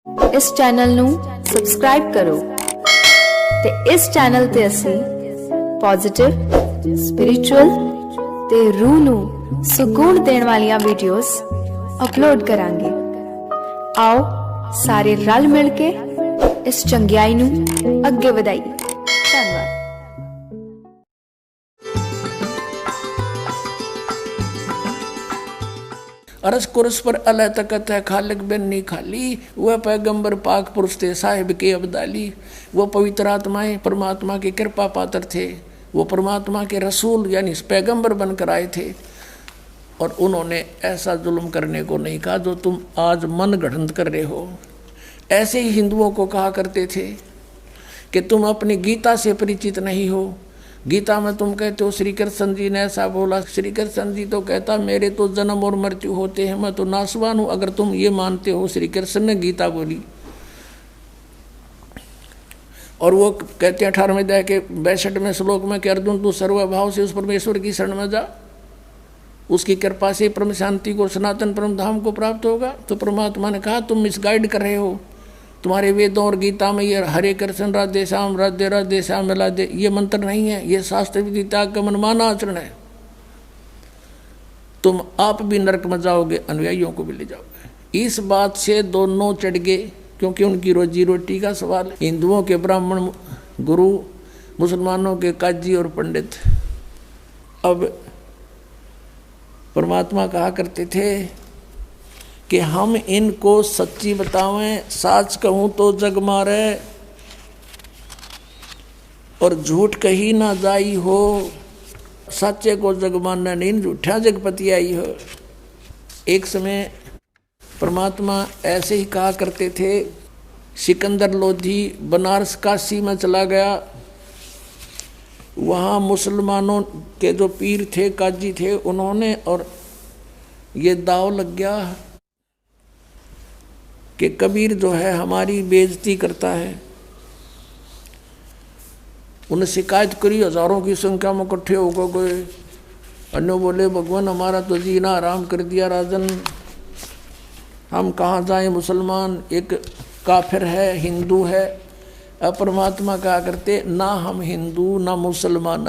इस चैनल ਨੂੰ ਸਬਸਕ੍ਰਾਈਬ ਕਰੋ ਤੇ ਇਸ ਚੈਨਲ ਤੇ ਅਸੀਂ ਪੋਜ਼ਿਟਿਵ ਸਪਿਰਿਚੁਅਲ ਤੇ ਰੂਹ ਨੂੰ ਸਕੂਨ ਦੇਣ ਵਾਲੀਆਂ ਵੀਡੀਓਜ਼ ਅਪਲੋਡ ਕਰਾਂਗੇ। ਆਓ ਸਾਰੇ ਰਲ ਮਿਲ ਕੇ ਇਸ ਚੰਗਿਆਈ ਨੂੰ ਅੱਗੇ ਵਧਾਈਏ। ਧੰਨਵਾਦ। अरस कुरस पर अल्लाह तकत है खालिक बिन नहीं खाली, वह पैगंबर पाक पुरुष थे साहिब के अब्दाली। वो पवित्र आत्माएं परमात्मा की कृपा पात्र थे, वो परमात्मा के रसूल यानी पैगंबर बनकर आए थे। और उन्होंने ऐसा जुल्म करने को नहीं कहा जो तुम आज मन गढ़ंत कर रहे हो। ऐसे ही हिंदुओं को कहा करते थे कि तुम अपनी गीता से परिचित नहीं हो। गीता में तुम कहते हो श्री कृष्ण जी ने ऐसा बोला। श्री कृष्ण जी तो कहता मेरे तो जन्म और मृत्यु होते हैं, मैं तो नासवान हूं। अगर तुम ये मानते हो श्री कृष्ण ने गीता बोली। और वो कहते हैं 18वें अध्याय के 62वें श्लोक में कि अर्जुन तू सर्वभाव से उस परमेश्वर की शरण में जा, उसकी कृपा से परम शांति को सनातन परम धाम को प्राप्त होगा। तो परमात्मा ने कहा तुम मिसगाइड कर रहे हो, तुम्हारे वेदों और गीता में ये हरे कृष्ण राधे श्याम मिला दे ये मंत्र नहीं है, ये शास्त्र विधि त्याग का मनमाना आचरण है। तुम आप भी नरक में जाओगे, अनुयायियों को भी ले जाओगे। इस बात से दोनों चढ़ गए, क्योंकि उनकी रोजी रोटी का सवाल। हिंदुओं के ब्राह्मण गुरु, मुसलमानों के काजी और पंडित। अब परमात्मा कहा करते थे कि हम इनको सच्ची बतावें, साच कहूँ तो जग मारे और झूठ कही ना जाई हो। सच्चे को जग मानना नहीं, झूठा जगपति आई हो। एक समय परमात्मा ऐसे ही कहा करते थे। सिकंदर लोधी बनारस काशी में चला गया, वहाँ मुसलमानों के जो पीर थे, काजी थे, उन्होंने और ये दाव लग गया कि कबीर जो है हमारी बेइज्जती करता है। उन्हें शिकायत करी, हजारों की संख्या में इकट्ठे होकर गए। अन्य बोले भगवान हमारा तो जीना आराम कर दिया राजन, हम कहाँ जाएं। मुसलमान एक काफिर है, हिंदू है। अब परमात्मा कहा करते ना हम हिंदू ना मुसलमान,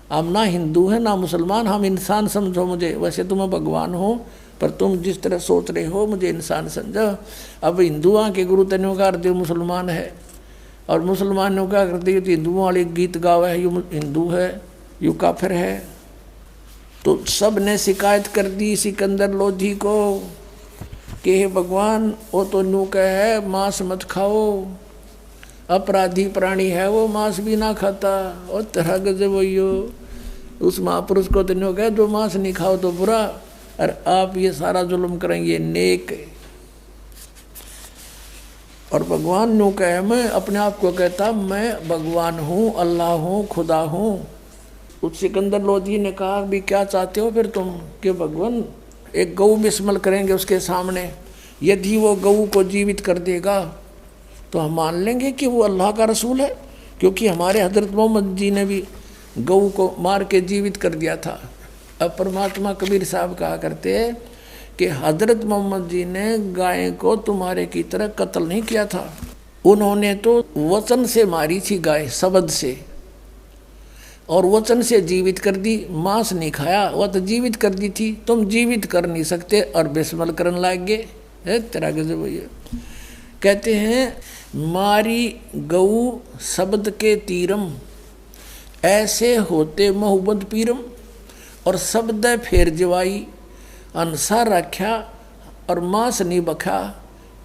हम ना हिंदू है ना मुसलमान, हम इंसान समझो मुझे। वैसे तुम भगवान हो पर तुम जिस तरह सोच रहे हो मुझे इंसान समझो। अब हिंदुओं के गुरु तन्यों का अर्थ मुसलमान है, और मुसलमानों का करते हिंदुओं वाले गीत गावा है, यू हिंदू है यू काफिर है। तो सब ने शिकायत कर दी सिकंदर लोधी को कि हे भगवान वो तो नू है मांस मत खाओ, अपराधी प्राणी है वो, मांस भी ना खाता। और तरह गजब वही उस महापुरुष को तन्यों कहे जो मांस नहीं खाओ तो बुरा, और आप ये सारा जुल्म करेंगे नेक। और भगवान नु कहे, मैं अपने आप को कहता मैं भगवान हूँ, अल्लाह हूँ, खुदा हूँ। उस सिकंदर लोधी ने कहा भी क्या चाहते हो फिर तुम कि भगवान एक गऊ बिस्मल करेंगे उसके सामने, यदि वो गऊ को जीवित कर देगा तो हम मान लेंगे कि वो अल्लाह का रसूल है, क्योंकि हमारे हजरत मोहम्मद जी ने भी गऊ को मार के जीवित कर दिया था। अब परमात्मा कबीर साहब कहा करते हैं कि हजरत मोहम्मद जी ने गाय को तुम्हारे की तरह कत्ल नहीं किया था, उन्होंने तो वचन से मारी थी गाय, शब्द से, और वचन से जीवित कर दी। मांस नहीं खाया, वह तो जीवित कर दी थी, तुम जीवित कर नहीं सकते और बेस्मल करने लग गए। तेरा गजब भैया कहते हैं मारी गऊ शब्द के तीरम, ऐसे होते मोहब्बत पीरम, और शब्द फेर जवाई अनसा रख्या और मांस नहीं बखा,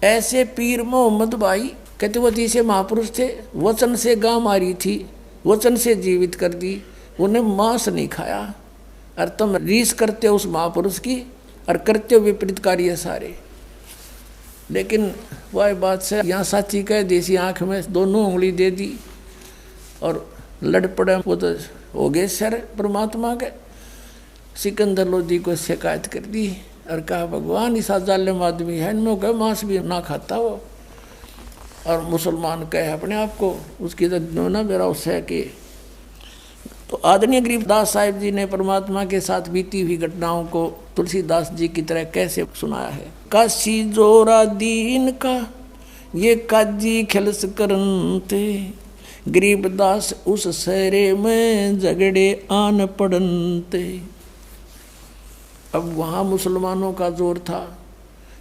ऐसे पीर मोहम्मद भाई। कहते वो तीसरे महापुरुष थे, वचन से गां मारी थी, वचन से जीवित कर दी, उन्हें मांस नहीं खाया। और तुम रीस करते हो उस महापुरुष की और करते हो विपरीत कार्य सारे। लेकिन वह बात से यहाँ साची कह देसी आँख में दोनों उंगली दे दी और लड़ पड़े, वो तो हो गए सर परमात्मा के। सिकंदर लोधी को शिकायत कर दी और कहा भगवान इस जालिम आदमी है, इनमें कहे मांस भी ना खाता वो। और मुसलमान कहे अपने आप को उसकी तो ना मेरा उससे कि तो आदरणीय गरीबदास साहिब जी ने परमात्मा के साथ बीती हुई घटनाओं को तुलसीदास जी की तरह कैसे सुनाया है। काशी जोरा दीन का ये काजी खिलस करनते, गरीबदास उस सहरे में झगड़े आन पड़नते। अब वहाँ मुसलमानों का जोर था।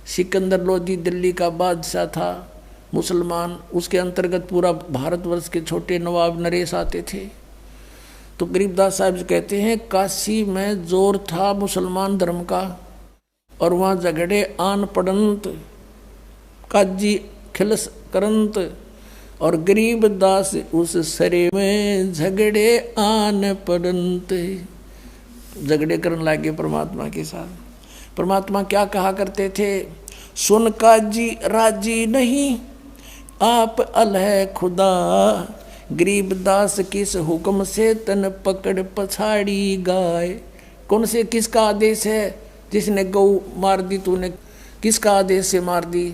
सिकंदर लोदी दिल्ली का बादशाह था मुसलमान, उसके अंतर्गत पूरा भारतवर्ष के छोटे नवाब नरेश आते थे। तो गरीबदास साहब कहते हैं काशी में जोर था मुसलमान धर्म का, और वहाँ झगड़े आन पड़ंत, काजी खिलस करंत, और गरीबदास उस सरे में झगड़े आन पड़ंत। झगड़े करने लगे परमात्मा के साथ। परमात्मा क्या कहा करते थे, सुन काजी राजी नहीं आप अलह खुदा, गरीबदास किस हुक्म से तन पकड़ पछाड़ी गाय। कौन से किसका आदेश है, जिसने गौ मार दी तूने, किसका आदेश से मार दी।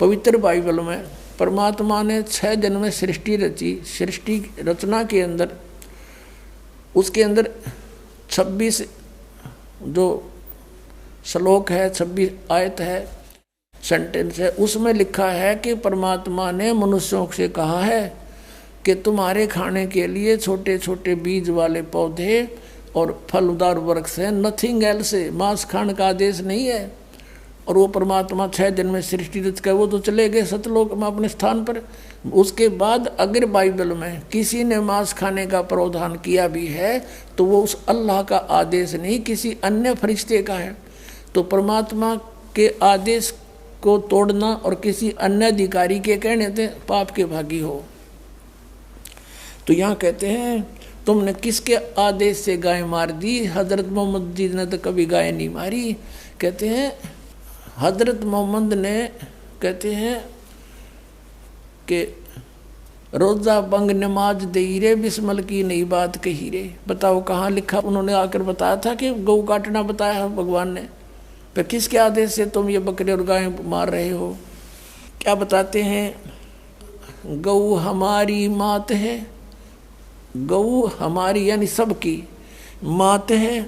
पवित्र बाइबल में परमात्मा ने 6 दिन में सृष्टि रची। सृष्टि रचना के अंदर उसके अंदर 26 जो श्लोक है, 26 आयत है, सेंटेंस है, उसमें लिखा है कि परमात्मा ने मनुष्यों से कहा है कि तुम्हारे खाने के लिए छोटे छोटे बीज वाले पौधे और फलदार वृक्ष है, नथिंग एल्स। मांस खाने का आदेश नहीं है। और वो परमात्मा 6 दिन में सृष्टि रच कर वो तो चले गए सतलोक में अपने स्थान पर। उसके बाद अगर बाइबल में किसी ने मांस खाने का प्रावधान किया भी है तो वो उस अल्लाह का आदेश नहीं, किसी अन्य फरिश्ते का है। तो परमात्मा के आदेश को तोड़ना और किसी अन्य अधिकारी के कहने से पाप के भागी हो। तो यहाँ कहते हैं तुमने किसके आदेश से गाय मार दी। हजरत मोहम्मद जी ने तो कभी गाय नहीं मारी। कहते हैं हजरत मोहम्मद ने, कहते हैं कि रोज़ा बंग नमाज दे रे, बिस्मल की नई बात कही रे। बताओ कहाँ लिखा। उन्होंने आकर बताया था कि गौ काटना बताया भगवान ने, फिर किसके आदेश से तुम ये बकरे और गाय मार रहे हो। क्या बताते हैं, गौ हमारी मात है, गौ हमारी यानी सबकी मात है,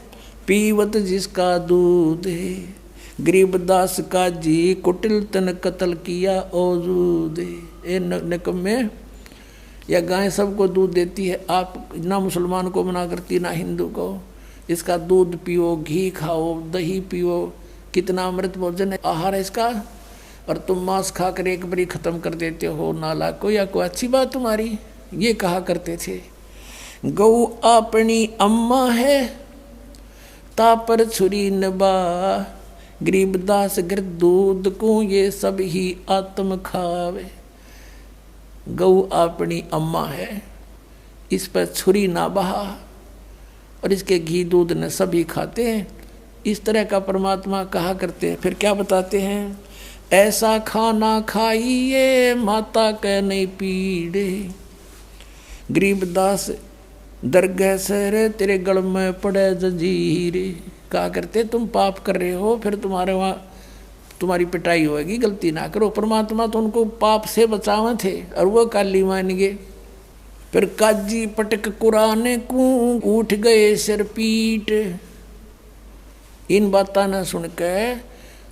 पीवत जिसका दूध है, गरीबदास का जी कुटिल तन कत्ल किया औजूद। ए निकम्मे, यह गाय सबको दूध देती है, आप ना मुसलमान को मना करती ना हिंदू को। इसका दूध पियो, घी खाओ, दही पियो, कितना अमृत भोजन है, आहार है इसका, और तुम मांस खाकर एक बारी खत्म कर देते हो नाला को, या कोई अच्छी बात तुम्हारी। ये कहा करते थे। गौ अपनी अम्मा है तापर छुरी नबा, गरीबदास गिर दूध को ये सब ही आत्म खावे। गौ अपनी अम्मा है, इस पर छुरी ना बहा, और इसके घी दूध ने सभी खाते हैं। इस तरह का परमात्मा कहा करते हैं। फिर क्या बताते हैं, ऐसा खाना खाइए माता कह नहीं पीड़े, गरीबदास दरगह से तेरे गल में पड़े जंजीरे। कहा करते तुम पाप कर रहे हो, फिर तुम्हारे वहाँ तुम्हारी पिटाई होगी, गलती ना करो। परमात्मा तो उनको पाप से बचावे थे और वो काली मान गए। फिर काजी पटक कुराने को उठ गए सिर पीट। इन बातों ने सुन के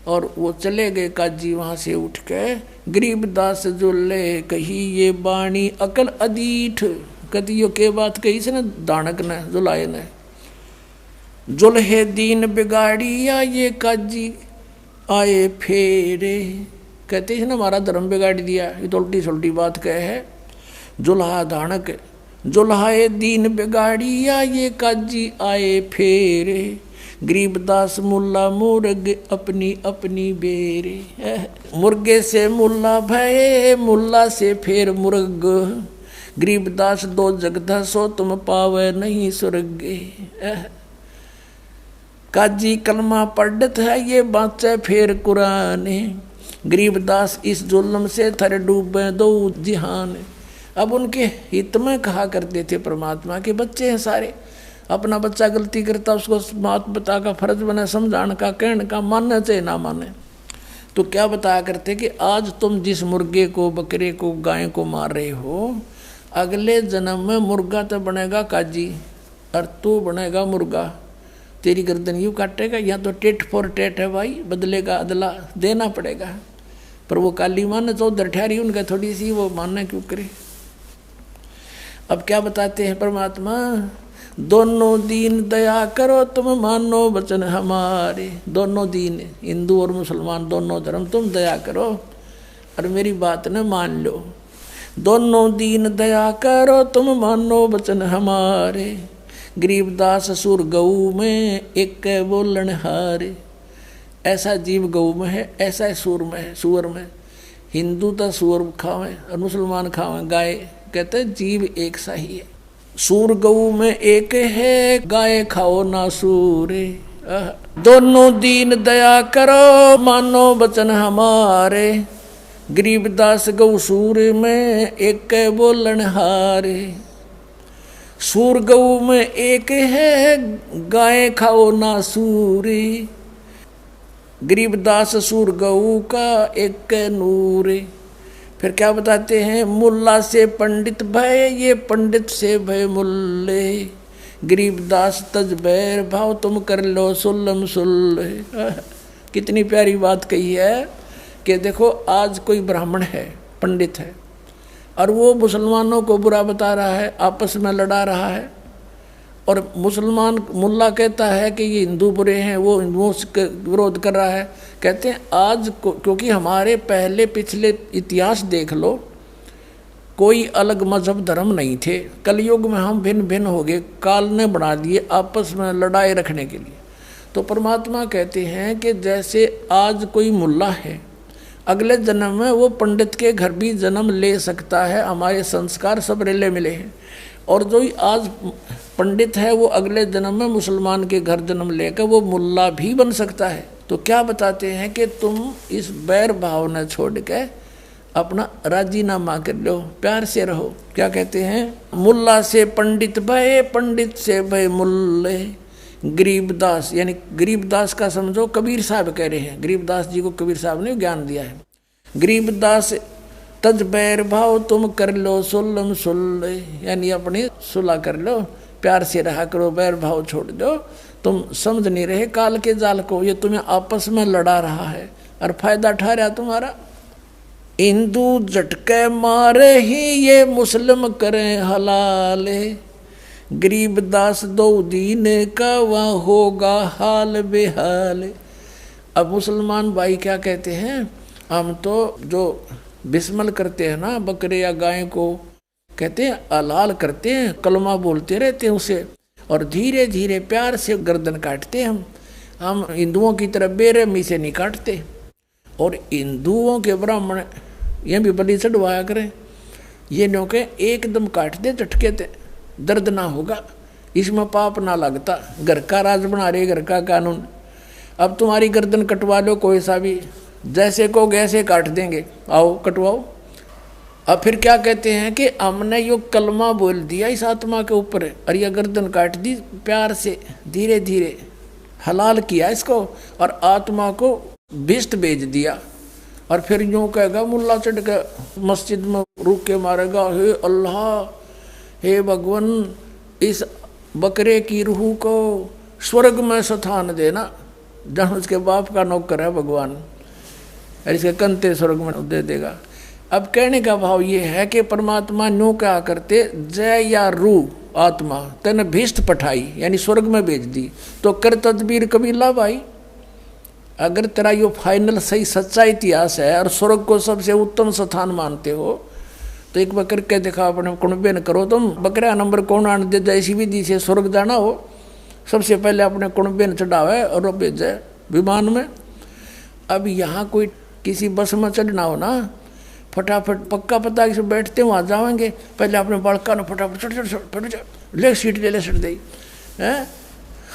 और वो चले गए काजी वहाँ से उठ के। गरीबदास जो ले कही ये बाणी अकल अदीठ, कदियो के बात कही से न दानक ने जुलाए ने, जुल्हे दीन बिगाड़िया ये काजी आए फेरे। कहते हैं ना हमारा धर्म बिगाड़ दिया, ये तो उल्टी सुल्टी बात कहे है। जुल्हा दानक, जुल्हाए दीन बिगाड़िया ये काजी आए फेरे, गरीबदास मुल्ला मुर्ग अपनी अपनी बेरे। मुर्गे से मुल्ला भये, मुल्ला से फेर मुर्ग, गरीबदास दो जगदा सो तुम पावे नहीं स्वर्ग। काजी कलमा पढ़त है ये बाँचे फेर कुराने, गरीबदास इस जुल्म से थर डूबे दो जिहान। अब उनके हित में कहा करते थे परमात्मा के बच्चे हैं सारे, अपना बच्चा गलती करता उसको मात पिता का फर्ज बने समझाने का, कहने का, मानना चाहे ना माने। तो क्या बताया करते कि आज तुम जिस मुर्गे को, बकरे को, गाय को मार रहे हो, अगले जन्म में मुर्गा तो बनेगा काजी और तू बनेगा मुर्गा। तेरी गर्दन यूँ काटेगा, या तो टेट फॉर टेट है भाई, बदले का अदला देना पड़ेगा। पर वो काली माँ तो उधर ठहरी, उनका थोड़ी सी वो मानना क्यों करे। अब क्या बताते हैं परमात्मा, दोनों दीन दया करो तुम मानो वचन हमारे। दोनों दीन, हिंदू और मुसलमान दोनों धर्म, तुम दया करो और मेरी बात न मान लो। दोनों दीन दया करो तुम मानो वचन हमारे, गरीबदास सुर गऊ में एक बोलन हारे। ऐसा जीव गऊ में है, ऐसा सूर में है, सुअर में। हिंदू तो सुअर खावे और मुसलमान खावे गाय, कहते जीव एक सा ही है। सूर गऊ में एक है, गाय खाओ ना सूरे। दोनों दीन दया करो मानो वचन हमारे, गरीबदास गऊ सूर में एक बोलन हारे। सूर गऊ में एक है, गाय खाओ ना सूरी। गरीबदास सूर गऊ का एक नूरे। फिर क्या बताते हैं, मुल्ला से पंडित भय, ये पंडित से भय मुल्ले। गरीबदास तज बैर भाव, तुम कर लो सुल्लम सुल्ले। कितनी प्यारी बात कही है कि देखो आज कोई ब्राह्मण है, पंडित है, और वो मुसलमानों को बुरा बता रहा है, आपस में लड़ा रहा है, और मुसलमान मुल्ला कहता है कि ये हिंदू बुरे हैं, वो हिंदुओं से विरोध कर रहा है। कहते हैं आज क्योंकि हमारे पहले पिछले इतिहास देख लो, कोई अलग मजहब धर्म नहीं थे। कलयुग में हम भिन्न भिन्न हो गए, काल ने बना दिए आपस में लड़ाई रखने के लिए। तो परमात्मा कहते हैं कि जैसे आज कोई मुल्ला है, अगले जन्म में वो पंडित के घर भी जन्म ले सकता है। हमारे संस्कार सब रेले मिले हैं। और जो आज पंडित है वो अगले जन्म में मुसलमान के घर जन्म लेकर वो मुल्ला भी बन सकता है। तो क्या बताते हैं कि तुम इस बैर भावना छोड़ के अपना राजीनामा कर लो, प्यार से रहो। क्या कहते हैं, मुल्ला से पंडित भय, पंडित से भय मुल्ले। गरीबदास, यानी गरीबदास का समझो कबीर साहब कह रहे हैं। गरीबदास जी को कबीर साहब ने ज्ञान दिया है। गरीबदास तज बैर भाव, तुम कर लो सुल्लम सुल्ले, यानी अपनी सुलह कर लो, प्यार से रहा करो, बैर भाव छोड़ दो। तुम समझ नहीं रहे काल के जाल को, ये तुम्हें आपस में लड़ा रहा है और फायदा उठा रहा तुम्हारा। हिंदू झटके मारे ही ये मुस्लिम करें हलाले, गरीबदास दो दीन का वहाँ होगा हाल बेहाल। अब मुसलमान भाई क्या कहते हैं, हम तो जो बिस्मल करते हैं ना बकरे या गाय को, कहते हैं हलाल करते हैं, कलमा बोलते रहते हैं उसे, और धीरे धीरे प्यार से गर्दन काटते हैं। हम हिंदुओं की तरह बेरहमी से नहीं काटते। और हिंदुओं के ब्राह्मण ये भी बलि चढ़वाया करें, ये नो के एकदम काट दे झटके थे, दर्द ना होगा, इसमें पाप ना लगता। घर का राज बना रहे, घर का कानून। अब तुम्हारी गर्दन कटवा लो कोई सा भी, जैसे को गैसे काट देंगे, आओ कटवाओ। अब फिर क्या कहते हैं कि हमने यो कलमा बोल दिया इस आत्मा के ऊपर और यह गर्दन काट दी, प्यार से धीरे धीरे हलाल किया इसको और आत्मा को भिष्ट भेज दिया। और फिर यूँ कहेगा मुल्ला चढ़ के मस्जिद में रुक के मारेगा, हे अल्लाह, हे भगवान, इस बकरे की रूह को स्वर्ग में स्थान देना, जहाँ उसके बाप का नौकर है भगवान, और इसके कंते स्वर्ग में दे देगा। अब कहने का भाव ये है कि परमात्मा न्यू क्या करते, जय या रूह आत्मा तेने भिष्ट पठाई, यानी स्वर्ग में भेज दी, तो कर तदबीर कबीला भाई। अगर तेरा यो फाइनल सही सच्चा इतिहास है और स्वर्ग को सबसे उत्तम स्थान मानते हो, तो एक बार करके दिखा, अपने कुणबे न करो तुम। बकरा नंबर कौन आने दे, जैसी विधि से स्वर्ग जाना हो, सबसे पहले अपने कुणबे न चढ़ावे और भेजे विमान में। अब यहाँ कोई किसी बस में चढ़ना हो ना, फटाफट पक्का पता कि बैठते वहाँ जाएंगे, पहले अपने बालका ने फटाफट ले सीट ले सट दी हैं।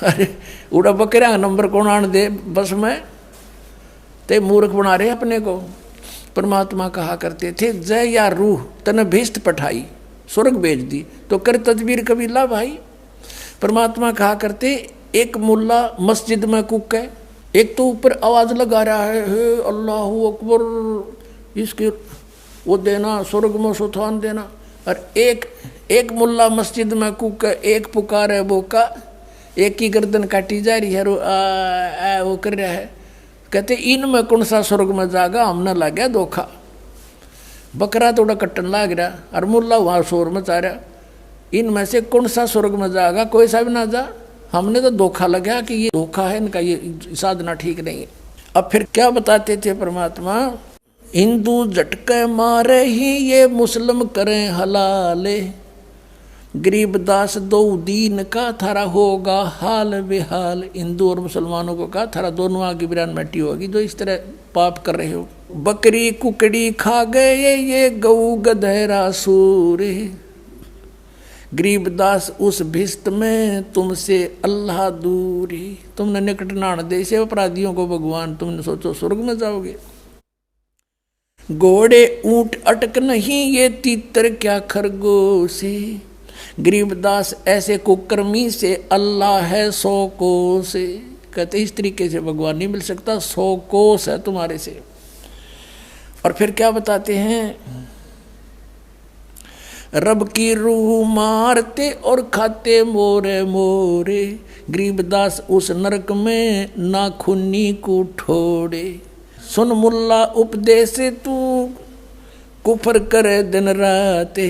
अरे उड़ा बकरा नंबर कौन आने दे बस में, ते मूर्ख बना रहे अपने को। परमात्मा कहा करते थे, जय या रूह तने भिष्ट पठाई, स्वर्ग भेज दी, तो कर तदबीर कबीला भाई। परमात्मा कहा करते, एक मुल्ला मस्जिद में कुक है, एक तो ऊपर आवाज लगा रहा है, हे अल्लाहू अकबर, इसके वो देना, स्वर्ग में सुथान देना। और एक मुल्ला मस्जिद में कुक है, एक पुकार है वो का, एक की गर्दन काटी जा रही है, वो कर रहा है, कहते इनमें कौन सा स्वर्ग में जागा, हमने लग गया धोखा। बकरा थोड़ा कट्टन लाग रहा और मुल्ला वहां शोर मचा रहा, इनमें से कौन सा स्वर्ग में जाएगा, कोई सा भी ना जा। हमने तो धोखा लगा कि ये धोखा है, इनका ये साधना ठीक नहीं है। अब फिर क्या बताते थे परमात्मा, हिंदू झटके मारे ही ये मुस्लिम करें हलाले, गरीबदास दो दीन का थारा होगा हाल बेहाल। हिंदू और मुसलमानों को कहा थारा दोनों आगे बिरान मिट्टी होगी जो इस तरह पाप कर रहे हो। बकरी कुकड़ी खा गए ये गऊ गधेरा सूर, गरीबदास उस भिस्त में तुमसे अल्लाह दूर। तुमने निकट नाण दे से अपराधियों को भगवान, तुमने सोचो स्वर्ग में जाओगे। घोड़े ऊंट अटक नहीं ये तीतर क्या खरगोश, गरीबदास ऐसे कुकर्मी से अल्लाह है 100 कोस। कहते इस तरीके से भगवान नहीं मिल सकता, 100 कोस है तुम्हारे से। और फिर क्या बताते हैं, रब की रूह मारते और खाते मोरे मोरे, गरीबदास उस नरक में नाखूनी को ठोड़े। सुन मुल्ला उपदेश तू कुफर करे दिन राते,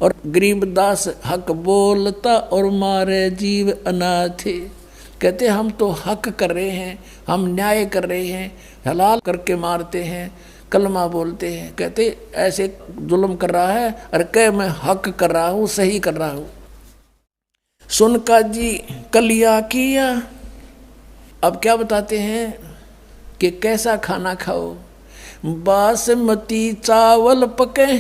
और गरीबदास हक बोलता और मारे जीव अनाथे। कहते हम तो हक कर रहे हैं, हम न्याय कर रहे हैं, हलाल करके मारते हैं, कलमा बोलते हैं। कहते ऐसे जुल्म कर रहा है और कह मैं हक कर रहा हूँ, सही कर रहा हूँ। सुन का जी कलिया किया। अब क्या बताते हैं कि कैसा खाना खाओ, बासमती चावल पके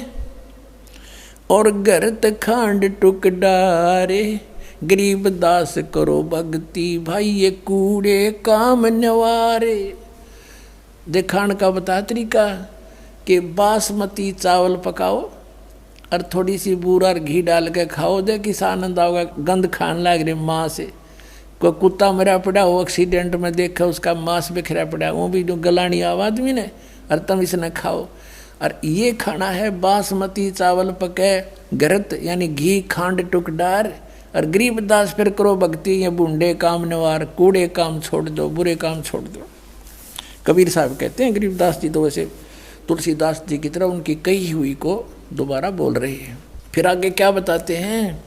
और गरत खांड टुक डारे, गरीबदास करो भक्ति भाई ये कूड़े काम नवारे। दिखाण का बता तरीका कि बासमती चावल पकाओ और थोड़ी सी बूरा और घी डाल के खाओ, दे किस आनंद आओगा। गंद खान लग रही माँ से, कोई कुत्ता मरा पड़ा हो एक्सीडेंट में देखा उसका मांस बिखरा पड़ा, वो भी जो गलानी आव आदमी ने, और तुम इसने खाओ। और ये खाना है बासमती चावल पके गरत यानी घी खांड टुक डार। और गरीबदास फिर करो भक्ति ये बूढ़े काम नवार, कूड़े काम छोड़ दो, बुरे काम छोड़ दो। कबीर साहब कहते हैं गरीबदास जी तो वैसे तुलसीदास जी की तरह उनकी कही हुई को दोबारा बोल रही है। फिर आगे क्या बताते हैं,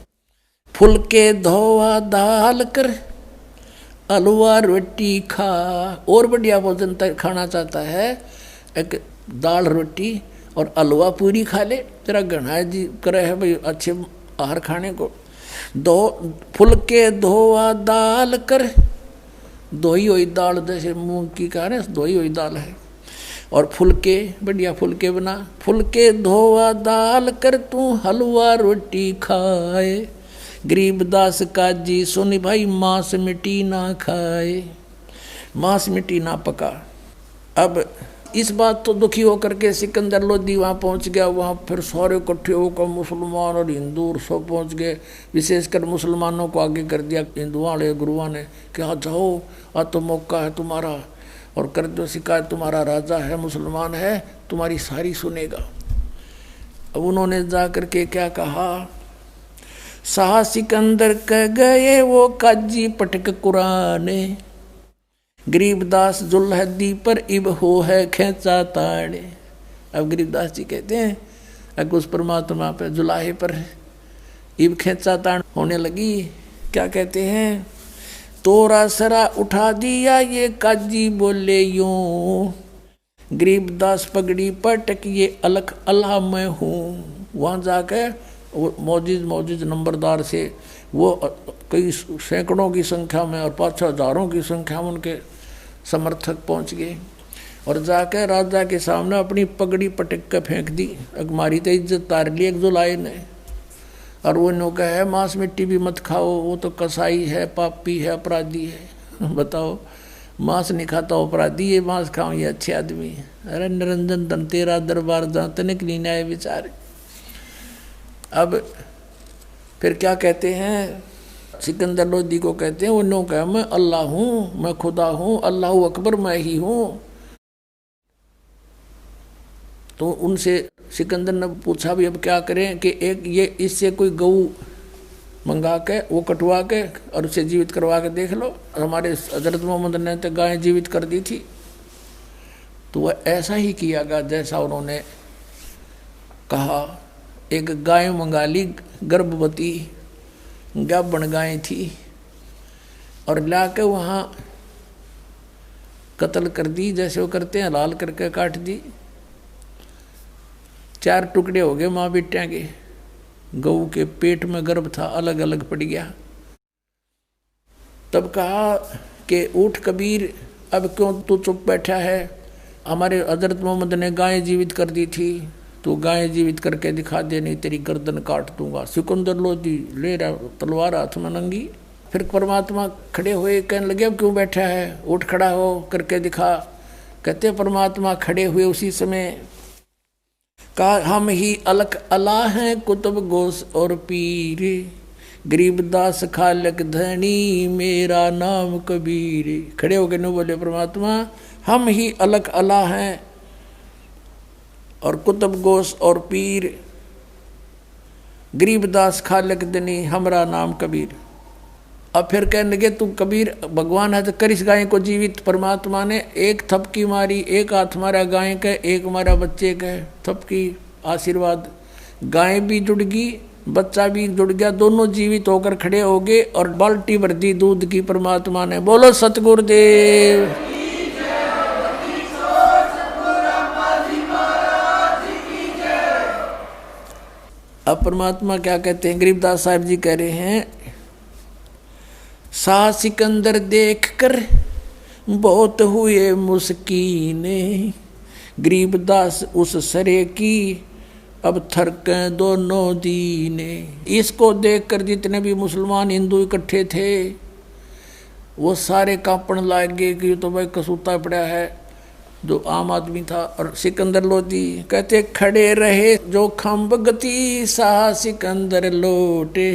फुलके धोआ दाल कर हलवा रोटी खा। और बढ़िया भोजन खाना चाहता है, एक दाल रोटी और हलवा पूरी खा ले, तेरा घना जी करे है भाई अच्छे आहार खाने को। दो फुलके धोआ दाल कर, धोई हुई दाल जैसे मूंग की कहा ना, धोई हुई दाल है। और फुलके बढ़िया फुलके बना, फुलके धोआ दाल कर तू हलवा रोटी खाए, गरीबदास काजी सुन भाई मांस मिट्टी ना खाए, मांस मिट्टी ना पका। अब इस बात तो दुखी होकर के सिकंदर लोधी वहाँ पहुँच गया। वहाँ फिर सारे इकट्ठे होकर मुसलमान और हिंदू सब पहुँच गए। विशेषकर मुसलमानों को आगे कर दिया हिंदुओं वाले गुरुओं ने कि हाँ जाओ, आज तो मौका है तुम्हारा, और कर दो शिकायत, तुम्हारा राजा है मुसलमान है, तुम्हारी सारी सुनेगा। अब उन्होंने जा कर के क्या कहा, शाह सिकंदर कह गए वो काजी पटक कुराने, गरीबदास जुल्हदी पर इब हो है खेचा ताड़े। अब गरीबदास जी कहते हैं अगर उस परमात्मा पर जुलाहे पर इब खेचा ताड़ होने लगी, क्या कहते हैं, तोरा सरा उठा दिया ये काजी बोले यूं, गरीबदास पगड़ी पटक ये अलख अल्लाह मैं हूँ। वहाँ जाकर मौजूद नंबरदार से वो कई सैकड़ों की संख्या में और 5-6 हजारों की संख्या में उनके समर्थक पहुंच गए और जाकर राजा के सामने अपनी पगड़ी पटक कर फेंक दी। हमारी तो इज्जत तार ली एक जुलाई ने। और वो नो कहा है मांस मिट्टी भी मत खाओ, वो तो कसाई है, पापी है, अपराधी है। बताओ, मांस नहीं खाता अपराधी, ये मांस खाओ ये अच्छे आदमी है। अरे निरंजन धन तेरा दरबार जहाँ तनिक नहीं आए बेचारे। अब फिर क्या कहते हैं, सिकंदर लोधी को कहते हैं, वो नो कहा मैं अल्लाह हूँ, मैं खुदा हूँ, अल्लाह अकबर मैं ही हूँ। तो उनसे सिकंदर ने पूछा भी अब क्या करें कि एक ये इससे कोई गऊ मंगा के वो कटवा के और उसे जीवित करवा के देख लो। हमारे हजरत मोहम्मद ने तो गायें जीवित कर दी थी, तो वह ऐसा ही कियागा जैसा उन्होंने कहा। एक गाय मंगा ली, गर्भवती गाभण गाय थी, और लाके वहाँ कत्ल कर दी, जैसे वो करते हैं, लाल करके काट दी। 4 टुकड़े हो गए माँ बेटिया के। गऊ के पेट में गर्भ था, अलग अलग पड़ गया। तब कहा कि उठ कबीर, अब क्यों तू चुप बैठा है? हमारे हजरत मोहम्मद ने गाय जीवित कर दी थी, तू गाय जीवित करके दिखा दे, नहीं तेरी गर्दन काट दूंगा। सिकंदर लोधी ले रहा तलवार हाथ में नंगी। फिर परमात्मा खड़े हुए, कहने लगे अब क्यों बैठा है, उठ खड़ा हो करके दिखा। कहते परमात्मा खड़े हुए उसी समय कहा, हम ही अलख अला हैं कुतुब गोस और पीर, गरीबदास खालक धनी मेरा नाम कबीर। खड़े हो गए न बोले परमात्मा, हम ही अलख अला हैं और कुतुब गोस और पीर, गरीबदास खालक धनी हमारा नाम कबीर। अब फिर कहने लगे तू कबीर भगवान है तो कर इस गाय को जीवित। परमात्मा ने एक थपकी मारी, एक हाथ मारा गाय का, एक मारा बच्चे का, थपकी आशीर्वाद, गाय भी जुड़ गई, बच्चा भी जुड़ गया, दोनों जीवित होकर खड़े हो गए और बाल्टी भर दी दूध की परमात्मा ने। बोलो सतगुरुदेव। अब परमात्मा क्या कहते हैं, गरीबदास साहब जी कह रहे हैं, शाह सिकंदर देख कर बहुत हुए मुस्कीने, गरीबदास उस सरे की अब थरके दोनों दीने। इसको देखकर जितने भी मुसलमान हिंदू इकट्ठे थे वो सारे कांपण लग गए कि तो भाई कसूता पड़ा है, जो आम आदमी था। और सिकंदर लोधी कहते खड़े रहे जो खम्ब गति, शाह सिकंदर लोटे।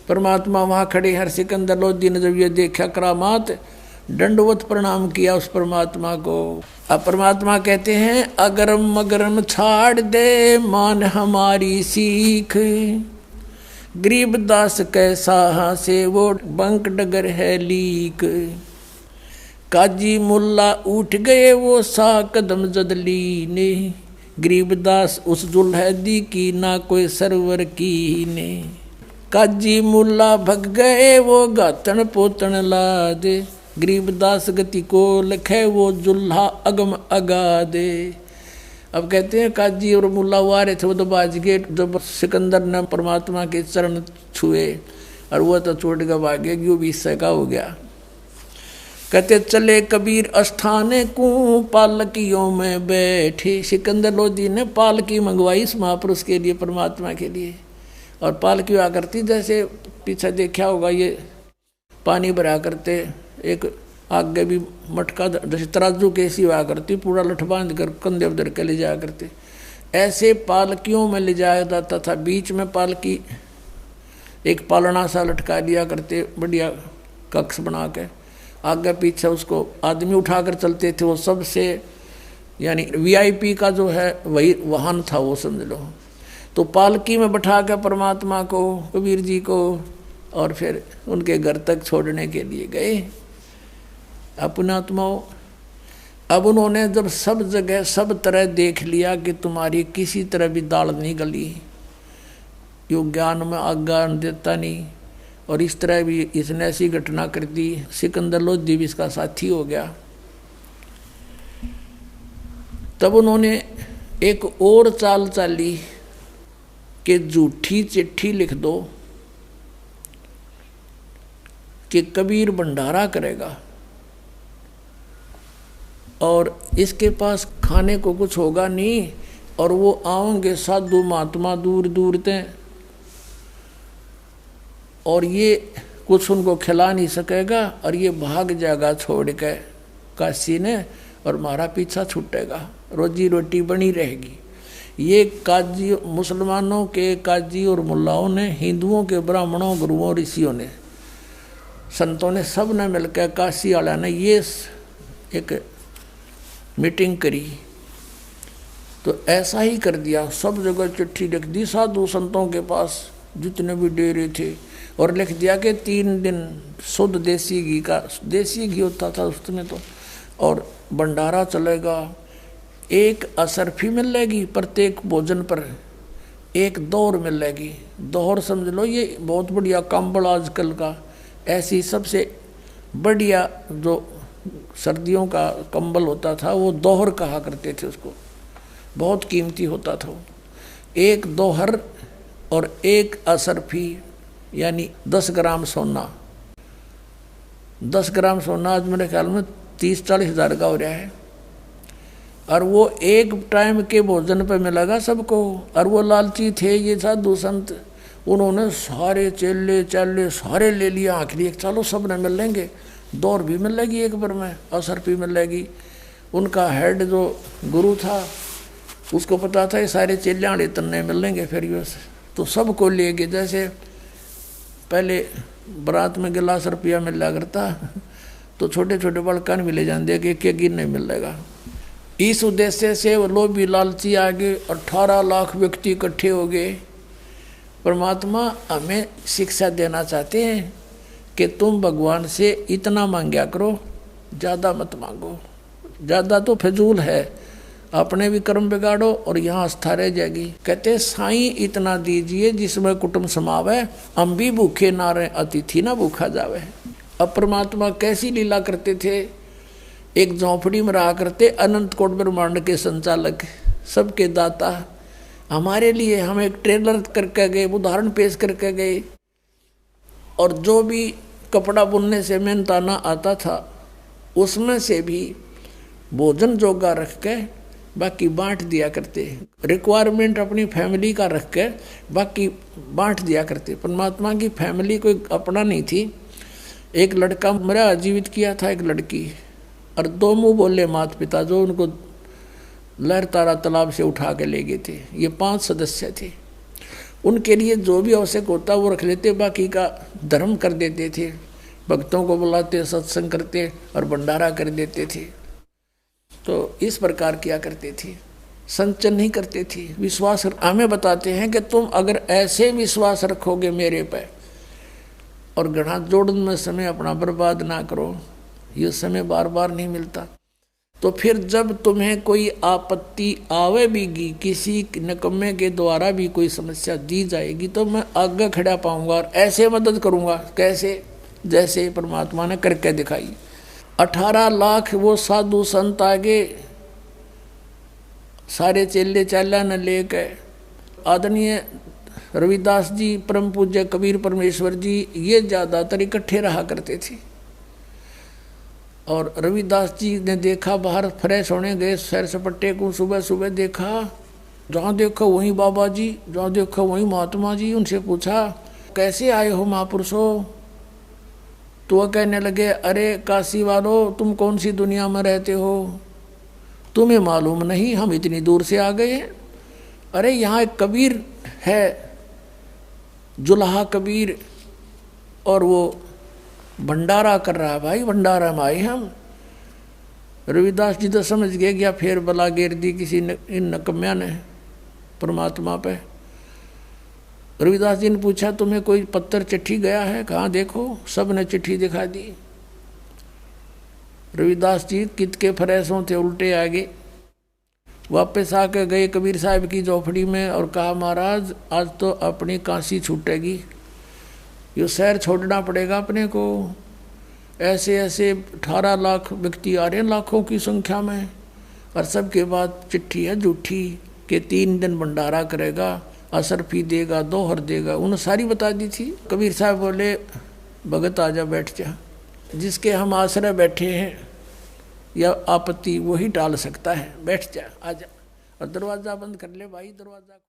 परमात्मा वहाँ खड़े, हर सिकंदर लोधी ने जब ये देखा करामात, दंडवत प्रणाम किया उस परमात्मा को। अब परमात्मा कहते हैं, अगरम मगरम छाड़ दे मान हमारी सीख, गरीबदास कैसा से वो बंक डगर है लीक। काजी मुल्ला उठ गए वो सा कदम जदली ने, गरीबदास उस जुल्हदी की ना कोई सरवर की ने। काजी मुल्ला भग गए वो गातन पोतन ला दे, गरीबदास गति को लखे वो जुल्हा अगम अगा दे। अब कहते हैं काजी और मुल्ला हुआ रहे थे, वो तो बाज गए जब सिकंदर ने परमात्मा के चरण छुए, और वो तो छोड़ कर भागे, यो भी हिस्से का हो गया। कहते चले कबीर अस्थाने को पालकियों में बैठे। सिकंदर लोधी ने पालकी मंगवाई इस महापुरुष के लिए, परमात्मा के लिए। और पालकी हुआ करती, जैसे पीछे देखा होगा, ये पानी भरा करते, एक आगे भी मटका जैसे तराजू कैसी हुआ करती, पूरा लठ बांध कर कंधे उधर के ले जाया करते। ऐसे पालकियों में ले जाया जाता था। बीच में पालकी एक पालना सा लटका दिया करते, बढ़िया कक्ष बना के, आगे पीछे उसको आदमी उठाकर चलते थे। वो सबसे यानी वीआईपी का जो है वही वाहन था वो, समझ लो। तो पालकी में बैठा कर परमात्मा को, कबीर जी को, और फिर उनके घर तक छोड़ने के लिए गए अपनात्माओं। अब उन्होंने जब सब जगह सब तरह देख लिया कि तुम्हारी किसी तरह भी दाल नहीं गली, यो ज्ञान में आज्ञान देता नहीं, और इस तरह भी इसने ऐसी घटना कर दी, सिकंदर लोधी भी इसका साथी हो गया। तब उन्होंने एक और चाल चाली कि झूठी चिट्ठी लिख दो कि कबीर भंडारा करेगा, और इसके पास खाने को कुछ होगा नहीं, और वो आओगे साधु महात्मा दूर दूर से, और ये कुछ उनको खिला नहीं सकेगा, और ये भाग जाएगा छोड़ के काशी ने, और हमारा पीछा छूटेगा, रोजी रोटी बनी रहेगी। ये काजी, मुसलमानों के काजी और मुल्लाओं ने, हिंदुओं के ब्राह्मणों, गुरुओं, ऋषियों ने, संतों ने, सब ने मिलकर, काशी वाला ने ये एक मीटिंग करी। तो ऐसा ही कर दिया, सब जगह चिट्ठी लिख दी साधु संतों के पास जितने भी डेरे थे, और लिख दिया कि 3 दिन शुद्ध देसी घी का, देसी घी होता था उसमें तो, और भंडारा चलेगा, एक असरफी मिलेगी प्रत्येक भोजन पर, एक दोहर मिलेगी। दोहर समझ लो ये बहुत बढ़िया कंबल आजकल का, ऐसी सबसे बढ़िया जो सर्दियों का कंबल होता था वो दोहर कहा करते थे उसको, बहुत कीमती होता था वो। एक दोहर और एक असरफी यानी 10 ग्राम सोना। 10 ग्राम सोना आज मेरे ख्याल में 30-40 हज़ार का हो रहा है, और वो एक टाइम के भोजन पे मिलेगा सबको। और वो लालची थे ये साधु संत, उन्होंने सारे चेले चाले सारे ले लिया आखिरी, चलो सब ने मिल लेंगे, दौर भी मिलेगी एक बार में, असर भी मिलेगी। उनका हेड जो गुरु था उसको पता था ये सारे चेले तन्ने मिल लेंगे, फिर ये तो सबको ले गए। जैसे पहले बारात में गिलास रुपया मिला करता, तो छोटे छोटे बड़कान भी ले जाते कि क्या गिर नहीं मिलेगा। इस उद्देश्य से वो लोभी लालची आगे 18 लाख व्यक्ति इकट्ठे हो गए। परमात्मा हमें शिक्षा देना चाहते हैं कि तुम भगवान से इतना मांगा करो, ज़्यादा मत मांगो। ज़्यादा तो फिजूल है, अपने भी कर्म बिगाड़ो और यहाँ आस्था रह जाएगी। कहते साईं इतना दीजिए जिसमें कुटुंब समावे, हम भी भूखे ना रहे अतिथि ना भूखा जावे। अब परमात्मा कैसी लीला करते थे, एक झोंपड़ी में रहा करते, अनंत कोट ब्रह्मांड के संचालक, सबके दाता। हमारे लिए हम एक ट्रेलर करके गए, उदाहरण पेश करके गए, और जो भी कपड़ा बुनने से मेहनताना आता था उसमें से भी भोजन जोगा रख के बाकी बांट दिया करते। रिक्वायरमेंट अपनी फैमिली का रख के बाकी बांट दिया करते। परमात्मा की फैमिली कोई अपना नहीं थी। एक लड़का मेरा जीवित किया था, एक लड़की, और 2 मुँह बोले माता पिता जो उनको लहर तारा तालाब से उठा के ले गए थे। ये 5 सदस्य थे। उनके लिए जो भी आवश्यक होता वो रख लेते, बाकी का धर्म कर देते थे। भक्तों को बुलाते, सत्संग करते और भंडारा कर देते थे। तो इस प्रकार किया करते थे, संचय नहीं करते थे। विश्वास हमें बताते हैं कि तुम अगर ऐसे विश्वास रखोगे मेरे पे और घड़ा जोड़न में समय अपना बर्बाद ना करो, ये समय बार बार नहीं मिलता, तो फिर जब तुम्हें कोई आपत्ति आवे बीगी, किसी निकम्मे के द्वारा भी कोई समस्या दी जाएगी, तो मैं आगे खड़ा पाऊंगा और ऐसे मदद करूंगा। कैसे? जैसे परमात्मा ने करके दिखाई। 18 लाख वो साधु संत आगे, सारे चेले चाला न लेके, आदरणीय रविदास जी, परम पूज्य कबीर परमेश्वर जी, ये ज़्यादातर इकट्ठे रहा करते थे। और रविदास जी ने देखा, बाहर फ्रेश होने गए सैर सपट्टे को, सुबह सुबह देखा, जहाँ देखो वहीं बाबा जी, जहाँ देखो वहीं महात्मा जी। उनसे पूछा कैसे आए हो महापुरुषों? तो वह कहने लगे, अरे काशी वालों, तुम कौन सी दुनिया में रहते हो? तुम्हें मालूम नहीं हम इतनी दूर से आ गए हैं। अरे यहाँ एक कबीर है, जुल्हा कबीर, और वो भंडारा कर रहा है। भाई भंडारा में आए हम। रविदास जी तो समझ गए क्या फिर बला गिर दी किसी इन नकम्या ने परमात्मा पे। रविदास जी ने पूछा तुम्हें कोई पत्थर चिट्ठी गया है? कहाँ देखो, सब ने चिट्ठी दिखा दी। रविदास जी कित के फरेसों थे, उल्टे आगे वापस आके गए कबीर साहब की झोपड़ी में और कहा महाराज आज तो अपनी काशी छूटेगी, ये शहर छोड़ना पड़ेगा अपने को। ऐसे ऐसे 18 लाख व्यक्ति आ रहे हैं लाखों की संख्या में, और सबके बाद चिट्ठी है झूठी कि 3 दिन भंडारा करेगा, असरफी देगा, दोहर देगा, उन्होंने सारी बता दी थी। कबीर साहब बोले भगत आजा बैठ जा, जिसके हम आश्रय बैठे हैं या आपत्ति वही टाल सकता है, बैठ जा आजा। और दरवाज़ा बंद कर ले भाई, दरवाज़ा